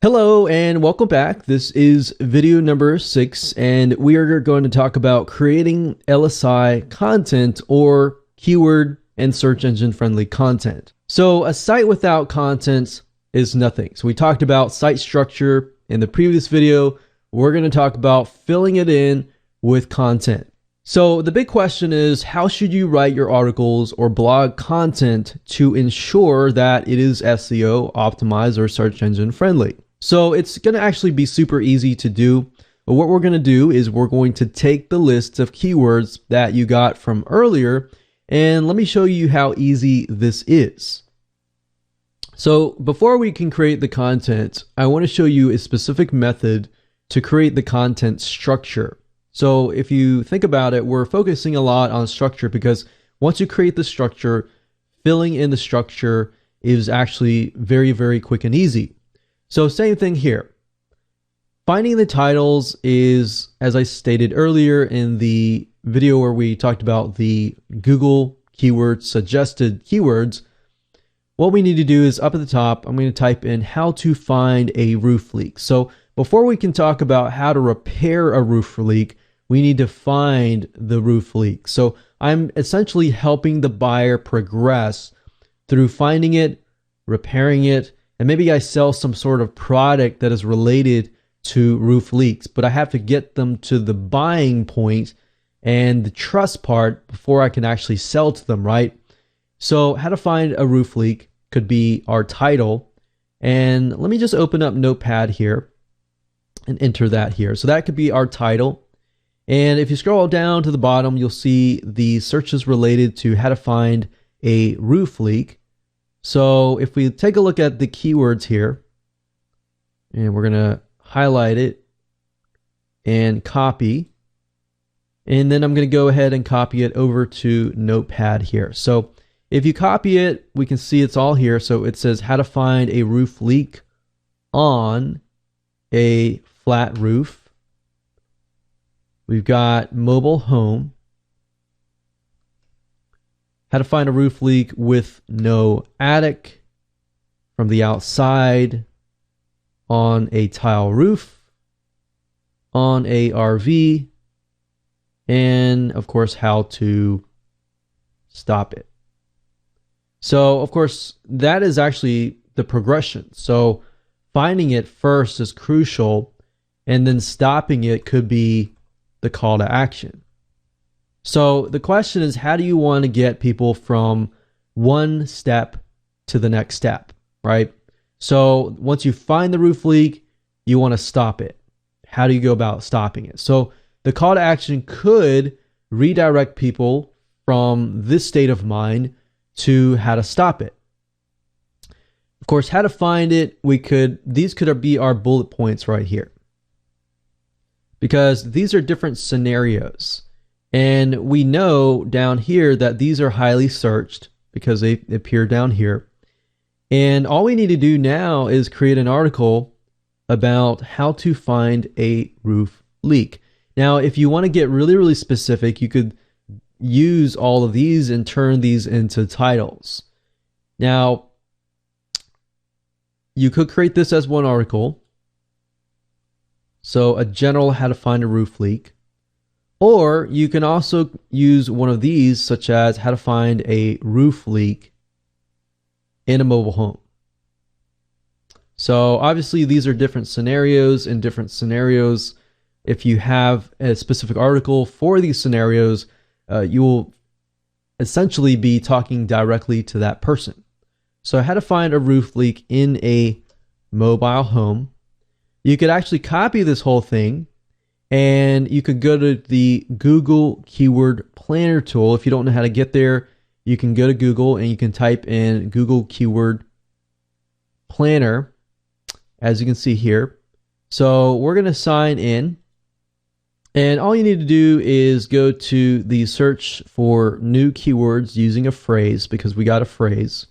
Hello and welcome back. This is video number 6 and we are going to talk about creating LSI content or keyword and search engine friendly content. So a site without content is nothing. So we talked about site structure in the previous video. We're going to talk about filling it in with content. So the big question is, how should you write your articles or blog content to ensure that it is SEO optimized or search engine friendly? So it's going to actually be super easy to do. But what we're going to do is we're going to take the list of keywords that you got from earlier, and let me show you how easy this is. So before we can create the content, I want to show you a specific method to create the content structure. So if you think about it, we're focusing a lot on structure because once you create the structure, filling in the structure is actually very, very quick and easy. So same thing here. Finding the titles is, as I stated earlier in the video where we talked about the Google keyword suggested keywords, what we need to do is up at the top, I'm going to type in how to find a roof leak. So before we can talk about how to repair a roof leak, we need to find the roof leak. So I'm essentially helping the buyer progress through finding it, repairing it, and maybe I sell some sort of product that is related to roof leaks, but I have to get them to the buying point and the trust part before I can actually sell to them, right? So how to find a roof leak could be our title. And let me just open up Notepad here and enter that here. So that could be our title. And if you scroll down to the bottom, you'll see the searches related to how to find a roof leak. So if we take a look at the keywords here, and we're going to highlight it and copy, and then I'm going to go ahead and copy it over to Notepad here. So if you copy it, we can see it's all here. So it says how to find a roof leak on a flat roof. We've got mobile home. How to find a roof leak with no attic from the outside on a tile roof, on a RV, and of course, how to stop it. So of course, that is actually the progression. So finding it first is crucial, and then stopping it could be the call to action. So the question is, how do you want to get people from one step to the next step, right? So once you find the roof leak, you want to stop it. How do you go about stopping it? So the call to action could redirect people from this state of mind to how to stop it. Of course, how to find it, these could be our bullet points right here, because these are different scenarios. And we know down here that these are highly searched because they appear down here. And all we need to do now is create an article about how to find a roof leak. Now, if you want to get really, really specific, you could use all of these and turn these into titles. Now, you could create this as one article. So a general how to find a roof leak. Or you can also use one of these, such as how to find a roof leak in a mobile home. So obviously these are different scenarios. In different scenarios, if you have a specific article for these scenarios, you will essentially be talking directly to that person. So how to find a roof leak in a mobile home. You could actually copy this whole thing, and you could go to the Google Keyword Planner tool. If you don't know how to get there, you can go to Google and you can type in Google Keyword Planner, as you can see here. So we're going to sign in, and all you need to do is go to the search for new keywords using a phrase, because we got a phrase.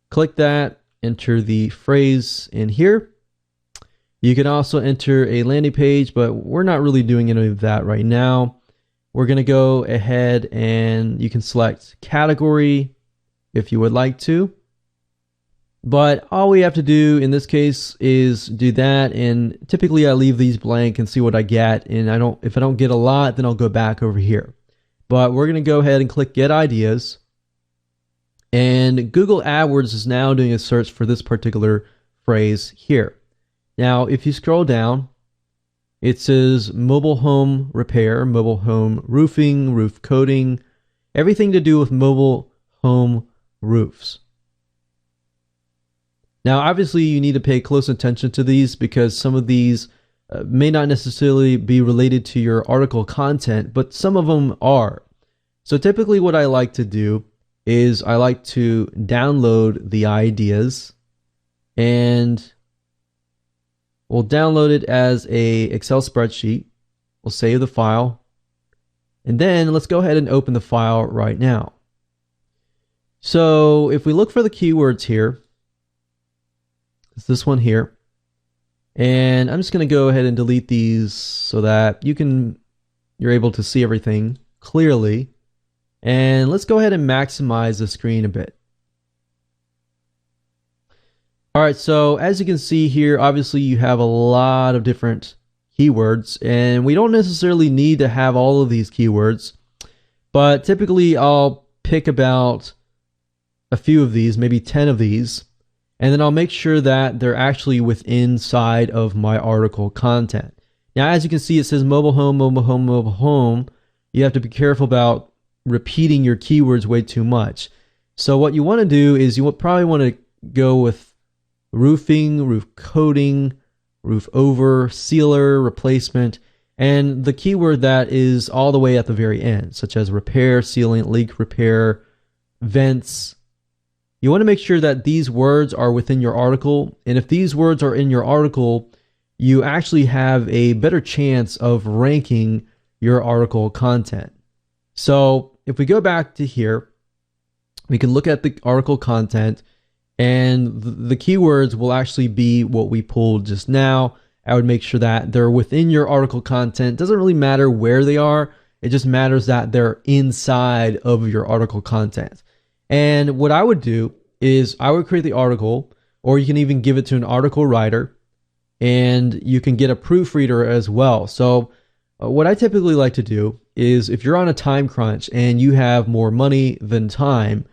Click that, enter the phrase in here. You can also enter a landing page, but we're not really doing any of that right now. We're going to go ahead and you can select category if you would like to. But all we have to do in this case is do that, and typically I leave these blank and see what I get, and if I don't get a lot, then I'll go back over here. But we're going to go ahead and click Get Ideas, and Google AdWords is now doing a search for this particular phrase here. Now, if you scroll down, it says mobile home repair, mobile home roofing, roof coating, everything to do with mobile home roofs. Now, obviously, you need to pay close attention to these because some of these may not necessarily be related to your article content, but some of them are. So typically what I like to do is I like to download the ideas, and we'll download it as a Excel spreadsheet. We'll save the file, and then let's go ahead and open the file right now. So if we look for the keywords here, it's this one here. And I'm just going to go ahead and delete these so that you're able to see everything clearly. And let's go ahead and maximize the screen a bit. All right, so as you can see here, obviously you have a lot of different keywords, and we don't necessarily need to have all of these keywords, but typically I'll pick about a few of these, maybe 10 of these, and then I'll make sure that they're actually inside of my article content. Now, as you can see, it says mobile home, mobile home, mobile home. You have to be careful about repeating your keywords way too much. So what you want to do is you probably want to go with roofing, roof coating, roof over, sealer, replacement, and the keyword that is all the way at the very end, such as repair, sealing, leak repair, vents. You want to make sure that these words are within your article, and if these words are in your article, you actually have a better chance of ranking your article content. So if we go back to here, we can look at the article content, and the keywords will actually be what we pulled just now. I would make sure that they're within your article content. Doesn't really matter where they are. It just matters that they're inside of your article content. And what I would do is I would create the article, or you can even give it to an article writer, and you can get a proofreader as well. So what I typically like to do is if you're on a time crunch and you have more money than time,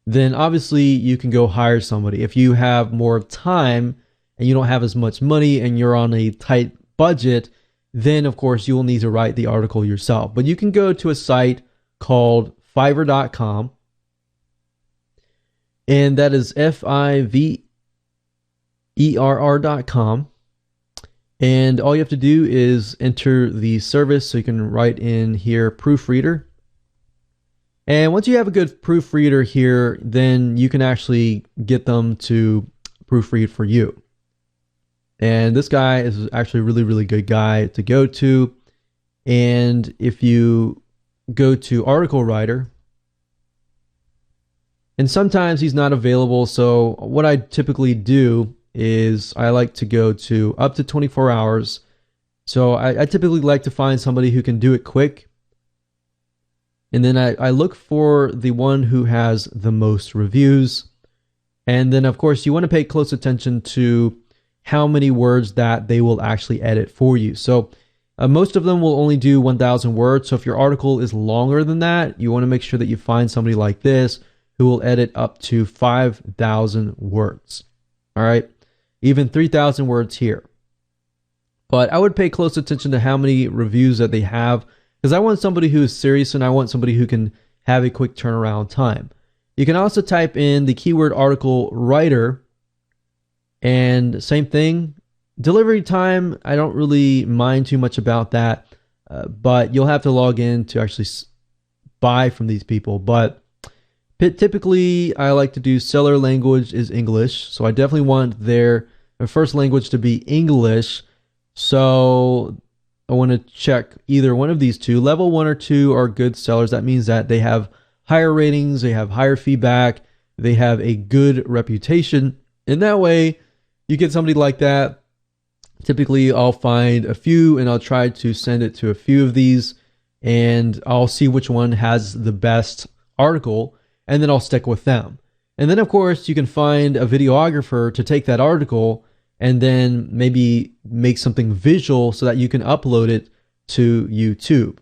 then obviously you can go hire somebody. If you have more time and you don't have as much money and you're on a tight budget, then of course you will need to write the article yourself. But you can go to a site called Fiverr.com, and that is Fiverr.com. And all you have to do is enter the service. So you can write in here proofreader. And once you have a good proofreader here, then you can actually get them to proofread for you. And this guy is actually a really, really good guy to go to. And if you go to article writer, and sometimes he's not available. So what I typically do is I like to go to up to 24 hours. So I typically like to find somebody who can do it quick. And then I look for the one who has the most reviews. And then, of course, you want to pay close attention to how many words that they will actually edit for you. So most of them will only do 1,000 words. So if your article is longer than that, you want to make sure that you find somebody like this who will edit up to 5,000 words. All right, even 3,000 words here. But I would pay close attention to how many reviews that they have, because I want somebody who is serious and I want somebody who can have a quick turnaround time. You can also type in the keyword article writer, and same thing. Delivery time, I don't really mind too much about that, but you'll have to log in to actually buy from these people. But typically, I like to do seller language is English. So I definitely want their first language to be English. So I want to check either one of these two. Level 1 or 2 are good sellers. That means that they have higher ratings, they have higher feedback, they have a good reputation. And that way, you get somebody like that. Typically, I'll find a few and I'll try to send it to a few of these, and I'll see which one has the best article, and then I'll stick with them. And then of course you can find a videographer to take that article and then maybe make something visual so that you can upload it to YouTube.